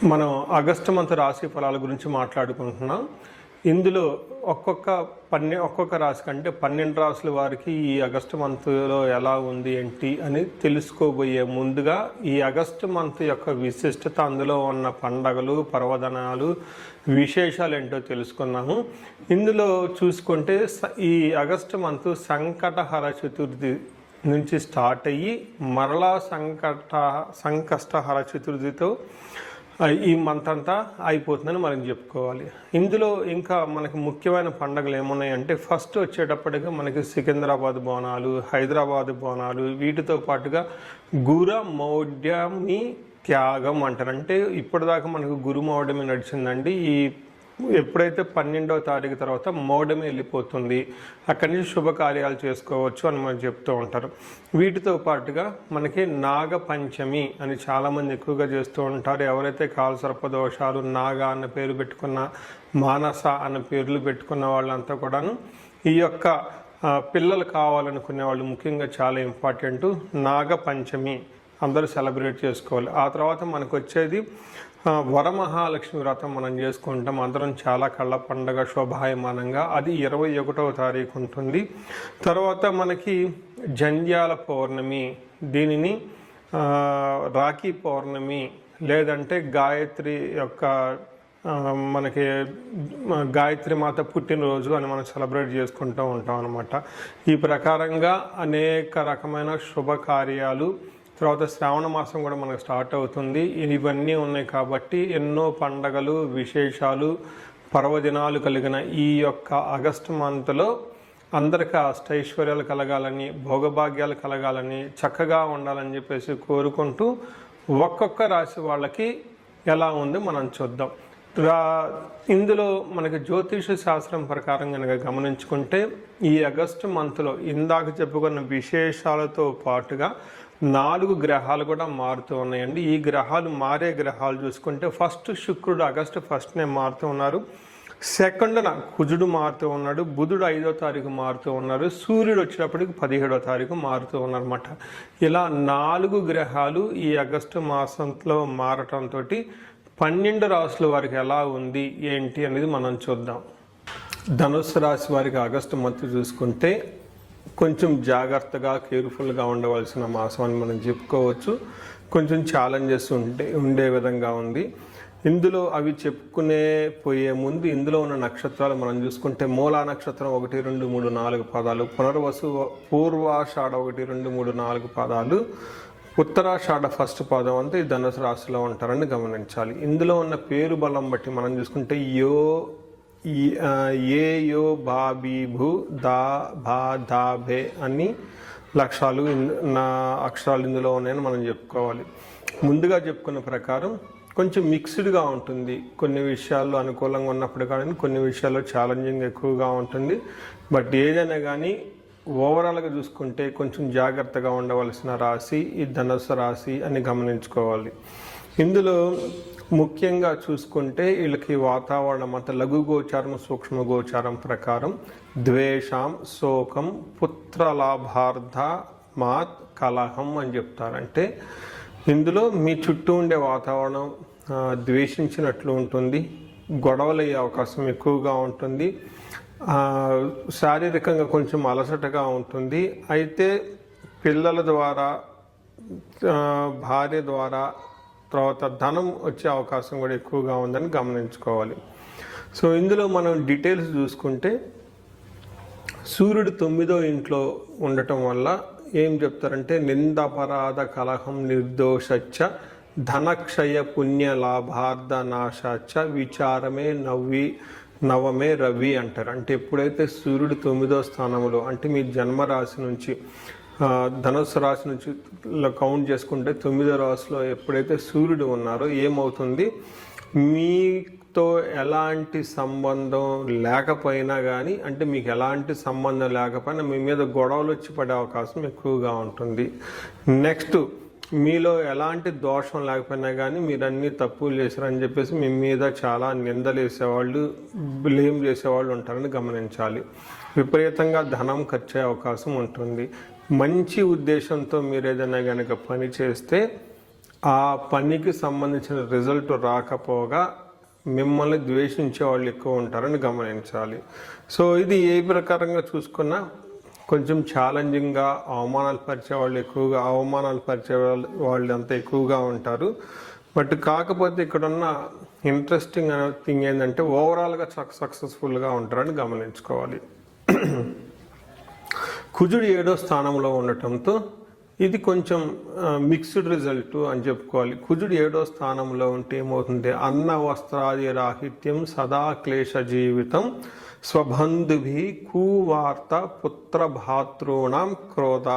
మనం August month రాశి ఫలాల గురించి మాట్లాడుకుంటున్నాం. ఇందులో ఒక్కొక్క రాశి కంటే 12 రాశుల వారికి ఈ ఆగస్టు మంత్లో ఎలా ఉంది ఏంటి అని తెలుసుకోబోయే ముందుగా ఈ ఆగస్టు మంత్ యొక్క విశిష్టత, అందులో ఉన్న పండగలు, పర్వదినాలు, విశేషాలు ఏంటో తెలుసుకున్నాము. ఇందులో చూసుకుంటే ఈ ఆగస్టు మంత్ సంకటహర చతుర్థి నుంచి స్టార్ట్ అయ్యి మరలా సంకష్టహర చతుర్థితో ఈ మంత్ అంతా అయిపోతుందని మనం చెప్పుకోవాలి. ఇందులో ఇంకా మనకి ముఖ్యమైన పండుగలు ఏమున్నాయంటే, ఫస్ట్ వచ్చేటప్పటికి మనకి సికింద్రాబాద్ బోనాలు, హైదరాబాద్ బోనాలు, వీటితో పాటుగా గురుమౌఢ్యమి త్యాగం అంటారు. అంటే ఇప్పటిదాకా మనకు గురుమౌఢ్యమి నడిచిందండి. ఎప్పుడైతే 12వ తారీఖు తర్వాత మౌఢ్యమి వెళ్ళిపోతుంది, అక్కడి నుంచి శుభకార్యాలు చేసుకోవచ్చు అని మనం చెప్తూ ఉంటారు. వీటితో పాటుగా మనకి నాగపంచమి అని చాలామంది ఎక్కువగా చేస్తూ ఉంటారు. ఎవరైతే కాలసర్పదోషాలు, నాగ అన్న పేరు పెట్టుకున్న, మానస అన్న పేర్లు పెట్టుకున్న వాళ్ళంతా కూడాను ఈ యొక్క పిల్లలు కావాలనుకునే వాళ్ళు ముఖ్యంగా చాలా ఇంపార్టెంట్. నాగపంచమి అందరూ సెలబ్రేట్ చేసుకోవాలి. ఆ తర్వాత మనకు వచ్చేది వరమహాలక్ష్మి వ్రతం మనం చేసుకుంటాం. అందరం చాలా కళ్ళ పండగ శోభాయమానంగా. అది 21వ తారీఖు ఉంటుంది. తర్వాత మనకి జంధ్యాల పౌర్ణమి, దీనిని రాఖీ పౌర్ణమి లేదంటే గాయత్రి యొక్క మనకి గాయత్రి మాత పుట్టినరోజు అని మనం సెలబ్రేట్ చేసుకుంటూ ఉంటాం అన్నమాట. ఈ ప్రకారంగా అనేక రకమైన శుభకార్యాలు, తర్వాత శ్రావణ మాసం కూడా మనకు స్టార్ట్ అవుతుంది. ఇవన్నీ ఉన్నాయి కాబట్టి ఎన్నో పండగలు, విశేషాలు, పర్వదినాలు కలిగిన ఈ యొక్క ఆగస్టు మంత్లో అందరికీ అష్టైశ్వర్యాలు కలగాలని, భోగభాగ్యాలు కలగాలని, చక్కగా ఉండాలని చెప్పేసి కోరుకుంటూ ఒక్కొక్క రాశి వాళ్ళకి ఎలా ఉంది మనం చూద్దాం. ఇందులో మనకి జ్యోతిష శాస్త్రం ప్రకారం కనుక గమనించుకుంటే ఈ ఆగస్టు మంత్లో ఇందాక చెప్పుకున్న విశేషాలతో పాటుగా 4 గ్రహాలు కూడా మారుతూ ఉన్నాయండి. ఈ గ్రహాలు మారే గ్రహాలు చూసుకుంటే ఫస్ట్ శుక్రుడు ఆగస్టు 1నే మారుతూ ఉన్నారు. సెకండ్న కుజుడు మారుతూ ఉన్నాడు. బుధుడు 5వ తారీఖు మారుతూ ఉన్నారు. సూర్యుడు వచ్చేటప్పటికి 17వ తారీఖు మారుతూ ఉన్నారన్నమాట. ఇలా 4 గ్రహాలు ఈ ఆగస్టు మాసంలో మారటంతో 12 రాశుల వారికి ఎలా ఉంది ఏంటి అనేది మనం చూద్దాం. ధనుస్సు రాశి వారికి ఆగస్టు మంత్ చూసుకుంటే కొంచెం జాగ్రత్తగా, కేర్ఫుల్గా ఉండవలసిన మాసం అని మనం చెప్పుకోవచ్చు. కొంచెం ఛాలెంజెస్ ఉండే విధంగా ఉంది. ఇందులో అవి చెప్పుకునే పోయే ముందు ఇందులో ఉన్న నక్షత్రాలు మనం చూసుకుంటే మూలా నక్షత్రం 1, 2, 3, 4 పాదాలు, పునర్వసు, పూర్వాషాఢ 1, 2, 3, 4 పాదాలు, ఉత్తరాషాఢ ఫస్ట్ పాదం అంతా ఈ ధనుసు రాశిలో ఉంటారని గమనించాలి. ఇందులో ఉన్న పేరు బలం బట్టి మనం చూసుకుంటే ఏ యో బా బీ భూ దా భా దా భే అన్ని అక్షరాలు ఇందులో ఉన్నాయని మనం చెప్పుకోవాలి. ముందుగా చెప్పుకున్న ప్రకారం కొంచెం మిక్స్డ్గా ఉంటుంది. కొన్ని విషయాల్లో అనుకూలంగా ఉన్నప్పుడు కానీ కొన్ని విషయాల్లో ఛాలెంజింగ్ ఎక్కువగా ఉంటుంది. బట్ ఏదైనా కానీ ఓవరాల్గా చూసుకుంటే కొంచెం జాగ్రత్తగా ఉండవలసిన రాశి ఈ ధనుస్సు రాశి అని గమనించుకోవాలి. ఇందులో ముఖ్యంగా చూసుకుంటే వీళ్ళకి వాతావరణం అంతా లఘు గోచారం, సూక్ష్మ గోచారం ప్రకారం ద్వేషం, శోకం, పుత్రలాభార్థ మాత్ కలహం అని చెప్తారంటే ఇందులో మీ చుట్టూ ఉండే వాతావరణం ద్వేషించినట్లు ఉంటుంది. గొడవలు అయ్యే అవకాశం ఎక్కువగా ఉంటుంది. శారీరకంగా కొంచెం అలసటగా ఉంటుంది. అయితే పిల్లల ద్వారా, భార్య ద్వారా, తర్వాత ధనం వచ్చే అవకాశం కూడా ఎక్కువగా ఉందని గమనించుకోవాలి. సో ఇందులో మనం డీటెయిల్స్ చూసుకుంటే సూర్యుడు 9వ ఇంట్లో ఉండటం వల్ల ఏం చెప్తారంటే నిందపరాధ కలహం నిర్దోషచ్చ ధనక్షయ పుణ్య లాభార్థ నాశాచ విచారమే నవమే రవి అంటారు. అంటే ఎప్పుడైతే సూర్యుడు 9వ స్థానంలో, అంటే మీ జన్మరాశి నుంచి ధనుస్సు రాశి నుంచి కౌంట్ చేసుకుంటే 9వ రాశిలో ఎప్పుడైతే సూర్యుడు ఉన్నారో ఏమవుతుంది, మీతో ఎలాంటి సంబంధం లేకపోయినా కానీ, అంటే మీకు ఎలాంటి సంబంధం లేకపోయినా మీ మీద గొడవలు వచ్చి పడే అవకాశం ఎక్కువగా ఉంటుంది. నెక్స్ట్ మీలో ఎలాంటి దోషం లేకపోయినా కానీ మీరు అన్ని తప్పులు చేశారని చెప్పేసి మీ మీద చాలా నిందలు వేసేవాళ్ళు, బ్లేమ్ చేసేవాళ్ళు ఉంటారని గమనించాలి. విపరీతంగా ధనం ఖర్చు అయ్యే అవకాశం ఉంటుంది. మంచి ఉద్దేశంతో మీరు ఏదైనా కనుక పని చేస్తే ఆ పనికి సంబంధించిన రిజల్ట్ రాకపోగా మిమ్మల్ని ద్వేషించే వాళ్ళు ఎక్కువ ఉంటారని గమనించాలి. సో ఇది ఏ ప్రకారంగా చూసుకున్నా కొంచెం ఛాలెంజింగ్గా అవమానాలు పరిచే వాళ్ళు అంతా ఎక్కువగా ఉంటారు. బట్ కాకపోతే ఇక్కడున్న ఇంట్రెస్టింగ్ థింగ్ ఏంటంటే ఓవరాల్గా సక్సెస్ఫుల్గా ఉంటారని గమనించుకోవాలి. కుజుడు 7వ స్థానంలో ఉండటంతో ఇది కొంచెం మిక్స్డ్ రిజల్ట్ అని చెప్పుకోవాలి. కుజుడు 7వ స్థానంలో ఉంటే ఏమవుతుంది, అన్న వస్త్రాది రాహిత్యం సదా క్లేశ జీవితం స్వబంధుభి కువార్త పుత్ర భాతృణం క్రోధ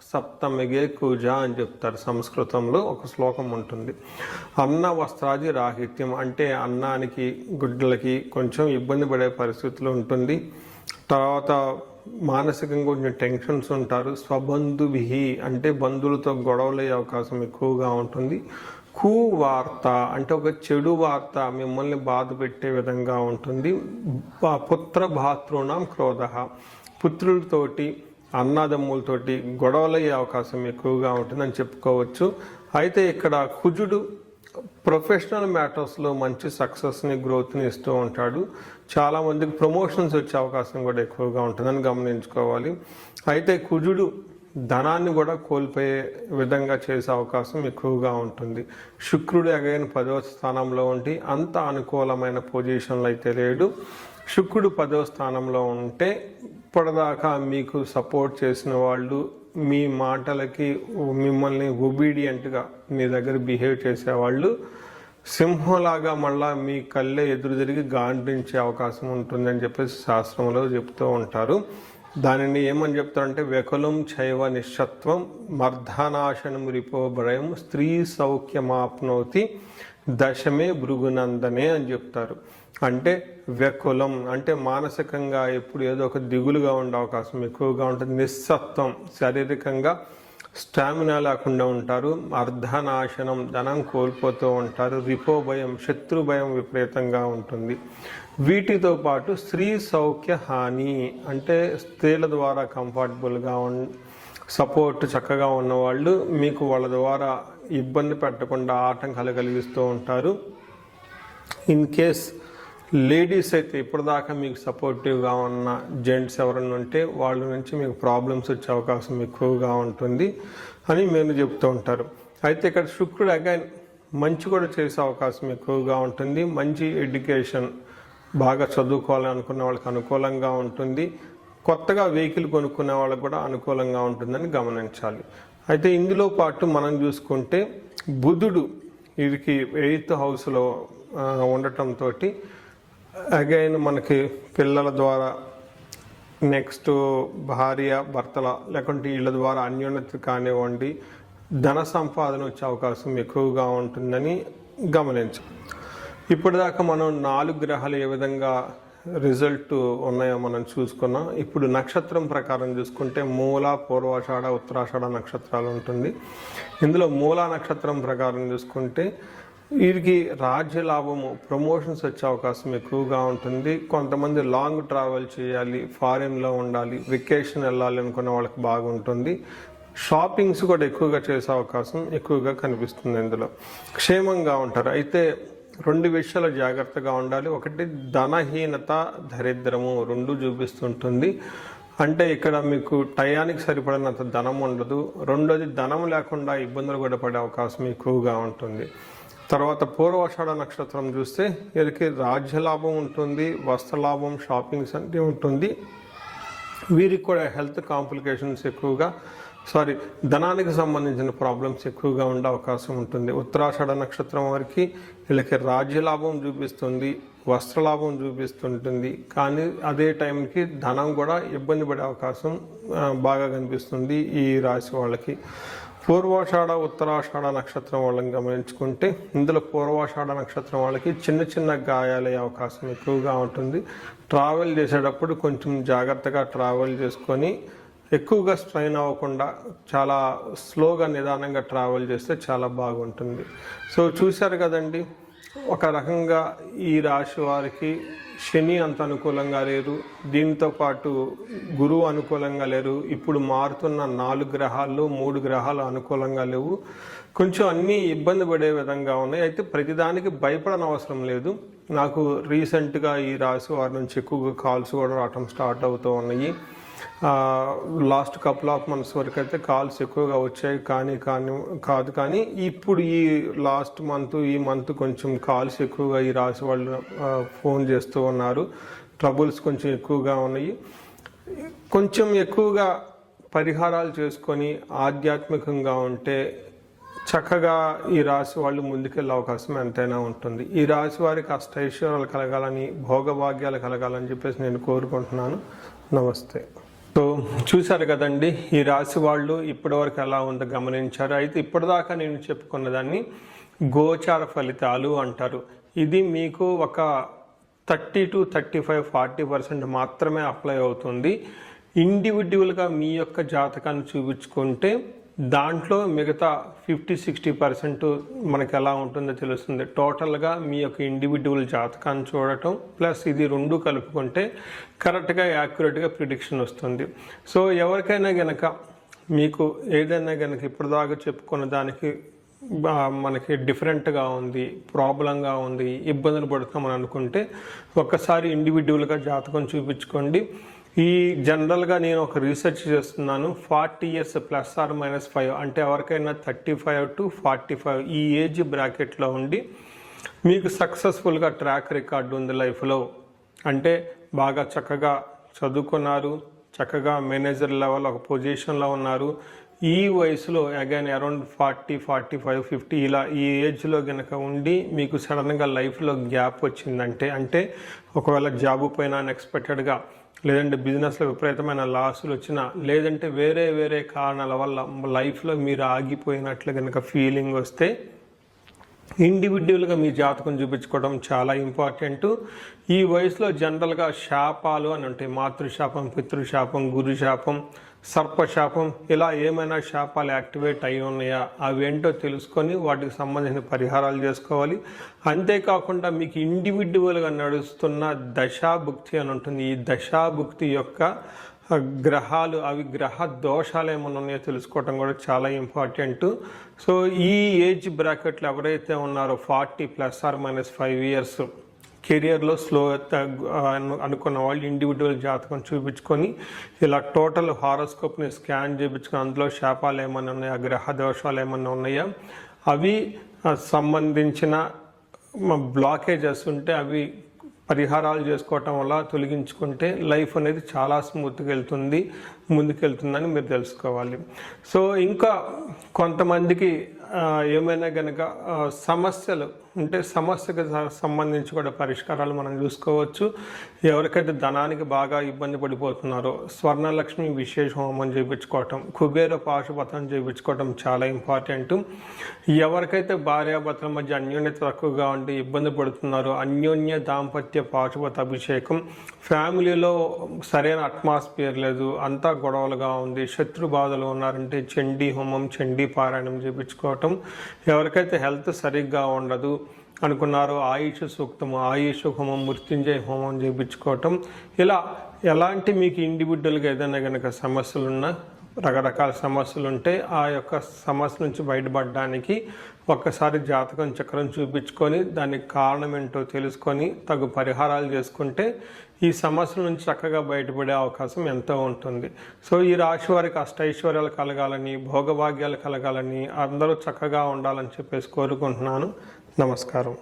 సప్తమిగే కుజ అని చెప్తారు. సంస్కృతంలో ఒక శ్లోకం ఉంటుంది. అన్న వస్త్రాది రాహిత్యం అంటే అన్నానికి గుడ్డలకి కొంచెం ఇబ్బంది పడే పరిస్థితులు ఉంటుంది. తర్వాత మానసికంగా కొంచెం టెన్షన్స్ ఉంటారు. స్వబంధుభి అంటే బంధువులతో గొడవలయ్యే అవకాశం ఎక్కువగా ఉంటుంది. కువార్త అంటే ఒక చెడు వార్త మిమ్మల్ని బాధ పెట్టే విధంగా ఉంటుంది. పుత్ర భాతృణం క్రోధ పుత్రులతోటి అన్నదమ్ములతోటి గొడవలయ్యే అవకాశం ఎక్కువగా ఉంటుందని చెప్పుకోవచ్చు. అయితే ఇక్కడ కుజుడు ప్రొఫెషనల్ మ్యాటర్స్లో మంచి సక్సెస్ని గ్రోత్ని ఇస్తూ ఉంటాడు. చాలామందికి ప్రమోషన్స్ వచ్చే అవకాశం కూడా ఎక్కువగా ఉంటుందని గమనించుకోవాలి. అయితే కుజుడు ధనాన్ని కూడా కోల్పోయే విధంగా చేసే అవకాశం ఎక్కువగా ఉంటుంది. శుక్రుడు అగైన్ 10వ స్థానంలో ఉండి అంత అనుకూలమైన పొజిషన్లో అయితే లేడు. శుక్రుడు 10వ స్థానంలో ఉంటే ఇప్పటిదాకా మీకు సపోర్ట్ చేసిన వాళ్ళు మీ మాటలకి మిమ్మల్ని ఒబీడియంట్గా మీ దగ్గర బిహేవ్ చేసేవాళ్ళు సింహంలాగా మళ్ళా మీ కళ్ళే ఎదురు తిరిగి గాండ్రించే అవకాశం ఉంటుందని చెప్పేసి శాస్త్రంలో చెప్తూ ఉంటారు. దానిని ఏమని చెప్తారంటే వెకులం చైవ నిశ్చత్వం మర్ధనాశనం రిపో భయం స్త్రీ సౌఖ్యమాప్నోతి దశమే భృగునందనే అని చెప్తారు. అంటే వ్యకులం అంటే మానసికంగా ఎప్పుడు ఏదో ఒక దిగులుగా ఉండే అవకాశం ఎక్కువగా ఉంటుంది. నిస్సత్వం శారీరకంగా స్టామినా లేకుండా ఉంటారు. అర్ధనాశనం ధనం కోల్పోతూ ఉంటారు. రిపో భయం శత్రు భయం విపరీతంగా ఉంటుంది. వీటితో పాటు స్త్రీ సౌఖ్య హాని అంటే స్త్రీల ద్వారా కంఫర్టబుల్గా సపోర్ట్ చక్కగా ఉన్నవాళ్ళు మీకు వాళ్ళ ద్వారా ఇబ్బంది పెట్టకుండా ఆటంకాలు కలిగిస్తూ ఉంటారు. ఇన్ కేస్ లేడీస్ అయితే ఇప్పటిదాకా మీకు సపోర్టివ్గా ఉన్న జెంట్స్ ఎవరైనా ఉంటే వాళ్ళ నుంచి మీకు ప్రాబ్లమ్స్ వచ్చే అవకాశం ఎక్కువగా ఉంటుంది అని మీరు చెప్తూ ఉంటారు. అయితే ఇక్కడ శుక్రుడు అగైన్ మంచి కూడా చేసే అవకాశం ఎక్కువగా ఉంటుంది. మంచి ఎడ్యుకేషన్ బాగా చదువుకోవాలనుకున్న వాళ్ళకి అనుకూలంగా ఉంటుంది. కొత్తగా వెహికల్ కొనుక్కునే వాళ్ళకి కూడా అనుకూలంగా ఉంటుందని గమనించాలి. అయితే ఇందులో పాటు మనం చూసుకుంటే బుధుడు వీరికి 8th హౌస్లో ఉండటంతో అగైన్ మనకి పిల్లల ద్వారా నెక్స్ట్ భార్య భర్తల లేకుంటే వీళ్ళ ద్వారా అన్యోన్యత కానివ్వండి ధన సంపాదన వచ్చే అవకాశం ఎక్కువగా ఉంటుందని గమనించాలి. ఇప్పటిదాకా మనం 4 గ్రహాలు ఏ విధంగా రిజల్ట్ ఉన్నాయో మనం చూసుకున్నాం. ఇప్పుడు నక్షత్రం ప్రకారం చూసుకుంటే మూల పూర్వాషాఢ ఉత్తరాషాఢ నక్షత్రాలు ఉంటుంది. ఇందులో మూల నక్షత్రం ప్రకారం చూసుకుంటే వీరికి రాజ్య లాభము ప్రమోషన్స్ వచ్చే అవకాశం ఎక్కువగా ఉంటుంది. కొంతమంది లాంగ్ ట్రావెల్ చేయాలి, ఫారిన్లో ఉండాలి, వెకేషన్ వెళ్ళాలి అనుకున్న వాళ్ళకి బాగుంటుంది. షాపింగ్స్ కూడా ఎక్కువగా చేసే అవకాశం ఎక్కువగా కనిపిస్తుంది. ఇందులో క్షేమంగా ఉంటారు. అయితే 2 విషయాలు జాగ్రత్తగా ఉండాలి. ఒకటి ధనహీనత దరిద్రము 2 చూపిస్తుంటుంది. అంటే ఇక్కడ మీకు టయానికి సరిపడినంత ధనం ఉండదు. రెండోది ధనం లేకుండా ఇబ్బందులు కూడా పడే అవకాశం ఎక్కువగా ఉంటుంది. తర్వాత పూర్వాషాఢ నక్షత్రం చూస్తే వీరికి రాజ్యలాభం ఉంటుంది, వస్త్రలాభం షాపింగ్స్ అంటే ఉంటుంది. వీరికి కూడా హెల్త్ కాంప్లికేషన్స్ ఎక్కువగా ధనానికి సంబంధించిన ప్రాబ్లమ్స్ ఎక్కువగా ఉండే అవకాశం ఉంటుంది. ఉత్తరాషాఢ నక్షత్రం వారికి వీళ్ళకి రాజ్యలాభం చూపిస్తుంది, వస్త్రలాభం చూపిస్తుంటుంది. కానీ అదే టైంకి ధనం కూడా ఇబ్బంది పడే అవకాశం బాగా కనిపిస్తుంది ఈ రాశి వాళ్ళకి. పూర్వాషాఢ ఉత్తరాషాఢ నక్షత్రం వాళ్ళని గమనించుకుంటే ఇందులో పూర్వాషాఢ నక్షత్రం వాళ్ళకి చిన్న చిన్న గాయాలయ్యే అవకాశం ఎక్కువగా ఉంటుంది. ట్రావెల్ చేసేటప్పుడు కొంచెం జాగ్రత్తగా ట్రావెల్ చేసుకొని ఎక్కువగా స్ట్రైన్ అవ్వకుండా చాలా స్లోగా నిదానంగా ట్రావెల్ చేస్తే చాలా బాగుంటుంది. సో చూశారు కదండి, ఒక రకంగా ఈ రాశి వారికి శని అంత అనుకూలంగా లేరు, దీంతో పాటు గురువు అనుకూలంగా లేరు. ఇప్పుడు మారుతున్న 4 గ్రహాల్లో 3 గ్రహాలు అనుకూలంగా లేవు. కొంచెం అన్నీ ఇబ్బంది పడే విధంగా ఉన్నాయి. అయితే ప్రతిదానికి భయపడని అవసరం లేదు. నాకు రీసెంట్గా ఈ రాశి వారి నుంచి ఎక్కువగా కాల్స్ కూడా రావటం స్టార్ట్ అవుతూ ఉన్నాయి. లాస్ట్ కపుల్ ఆఫ్ మంత్స్ వరకు అయితే కాల్స్ ఎక్కువగా వచ్చాయి, కానీ ఇప్పుడు ఈ లాస్ట్ మంత్ ఈ మంత్ కొంచెం కాల్స్ ఎక్కువగా ఈ రాశి వాళ్ళు ఫోన్ చేస్తూ ఉన్నారు. ట్రబుల్స్ కొంచెం ఎక్కువగా ఉన్నాయి. కొంచెం ఎక్కువగా పరిహారాలు చేసుకొని ఆధ్యాత్మికంగా ఉంటే చక్కగా ఈ రాశి వాళ్ళు ముందుకెళ్ళే అవకాశం ఎంతైనా ఉంటుంది. ఈ రాశి వారికి అష్టైశ్వర్యాలు కలగాలని, భోగభాగ్యాలు కలగాలని చెప్పేసి నేను కోరుకుంటున్నాను. నమస్తే. సో చూశారు కదండి, ఈ రాశి వాళ్ళు ఇప్పటివరకు ఎలా ఉందో గమనించారు. అయితే ఇప్పటిదాకా నేను చెప్పుకున్న దాన్ని గోచార ఫలితాలు అంటారు. ఇది మీకు ఒక 30 to 35, 40% మాత్రమే అప్లై అవుతుంది. ఇండివిజువల్గా మీ యొక్క జాతకాన్ని చూపించుకుంటే దాంట్లో మిగతా 50-60% మనకి ఎలా ఉంటుందో తెలుస్తుంది. టోటల్గా మీ యొక్క ఇండివిజువల్ జాతకాన్ని చూడటం ప్లస్ ఇది 2 కలుపుకుంటే కరెక్ట్గా యాక్యురేట్గా ప్రిడిక్షన్ వస్తుంది. సో ఎవరికైనా గనక మీకు ఏదైనా గనక ఇప్పటిదాకా చెప్పుకున్న దానికి మనకి డిఫరెంట్గా ఉంది, ప్రాబ్లంగా ఉంది, ఇబ్బందులు పడుతున్నామని అనుకుంటే ఒక్కసారి ఇండివిజువల్గా జాతకం చూపించుకోండి. ఈ జనరల్గా నేను ఒక రీసెర్చ్ చేస్తున్నాను. 40 years ±5 అంటే ఎవరికైనా 35 to 45 ఈ ఏజ్ బ్రాకెట్లో ఉండి మీకు సక్సెస్ఫుల్గా ట్రాక్ రికార్డు ఉంది లైఫ్లో, అంటే బాగా చక్కగా చదువుకున్నారు, చక్కగా మేనేజర్ లెవెల్ ఒక పొజిషన్లో ఉన్నారు, ఈ వయసులో అగైన్ అరౌండ్ 40, 45, 50 ఇలా ఈ ఏజ్లో కనుక ఉండి మీకు సడన్గా లైఫ్లో గ్యాప్ వచ్చిందంటే, అంటే ఒకవేళ జాబు పైన అన్ఎక్స్పెక్టెడ్గా, లేదంటే బిజినెస్లో విపరీతమైన లాసులు వచ్చినా, లేదంటే వేరే కారణాల వల్ల లైఫ్లో మీరు ఆగిపోయినట్లు కనుక ఫీలింగ్ వస్తే ఇండివిజువల్గా మీ జాతకం చూపించుకోవడం చాలా ఇంపార్టెంట్. ఈ వయసులో జనరల్గా శాపాలు అని ఉంటాయి. మాతృశాపం, పితృశాపం, గురుశాపం, సర్పశాపం, ఇలా ఏమైనా శాపాలు యాక్టివేట్ అయి ఉన్నాయా అవేంటో తెలుసుకొని వాటికి సంబంధించిన పరిహారాలు చేసుకోవాలి. అంతేకాకుండా మీకు ఇండివిజువల్గా నడుస్తున్న దశాభుక్తి అని ఉంటుంది. ఈ దశాభుక్తి యొక్క గ్రహాలు, అవి గ్రహ దోషాలు ఏమన్నా ఉన్నాయో తెలుసుకోవటం కూడా చాలా ఇంపార్టెంట్. సో ఈ ఏజ్ బ్రాకెట్లో ఎవరైతే ఉన్నారో 40 ±5 years కెరియర్లో స్లో అనుకున్న వాళ్ళు ఇండివిజువల్ జాతకం చూపించుకొని ఇలా టోటల్ హారోస్కోప్ని స్కాన్ చేయించుకొని అందులో శాపాలు ఏమైనా ఉన్నాయా, గ్రహ దోషాలు ఏమైనా ఉన్నాయా, అవి సంబంధించిన బ్లాకేజెస్ ఉంటే అవి పరిహారాలు చేసుకోవటం వల్ల తొలగించుకుంటే లైఫ్ అనేది చాలా స్మూత్గా ముందుకెళ్తుందని మీరు తెలుసుకోవాలి. సో ఇంకా కొంతమందికి ఏమైనా కనుక సమస్యలు ఉంటే సమస్యకు సంబంధించి కూడా పరిష్కారాలు మనం చూసుకోవచ్చు. ఎవరికైతే ధనానికి బాగా ఇబ్బంది పడిపోతున్నారో స్వర్ణలక్ష్మి విశేష హోమం చేయించుకోవటం, కుబేర పాశుపతం చేయించుకోవటం చాలా ఇంపార్టెంట్. ఎవరికైతే భార్యాభర్తల మధ్య అన్యోన్యత తక్కువగా ఉండి ఇబ్బంది పడుతున్నారో అన్యోన్య దాంపత్య పాశుపత అభిషేకం, ఫ్యామిలీలో సరైన అట్మాస్ఫియర్ లేదు, అంతా గొడవలుగా ఉంది, శత్రు బాధలు ఉన్నారంటే చండీ హోమం, చండీ పారాయణం చేయించుకోవటం. ఎవరికైతే హెల్త్ సరిగ్గా ఉండదు అనుకున్నారో ఆయుష్ సూక్తము, ఆయుష్ హోమం, మృత్యుంజయ హోమం చేయించుకోవటం. ఇలా ఎలాంటి మీకు ఇండివిజువల్గా ఏదైనా కనుక సమస్యలున్నా, రకరకాల సమస్యలు ఉంటే ఆ యొక్క సమస్య నుంచి బయటపడడానికి ఒక్కసారి జాతకం చక్రం చూపించుకొని దానికి కారణం ఏంటో తెలుసుకొని తగు పరిహారాలు చేసుకుంటే ఈ సమస్యల నుంచి చక్కగా బయటపడే అవకాశం ఎంతో ఉంటుంది. సో ఈ రాశి వారికి అష్టైశ్వర్యాలు కలగాలని, భోగభాగ్యాలు కలగాలని, అందరూ చక్కగా ఉండాలని చెప్పేసి కోరుకుంటున్నాను. నమస్కారం.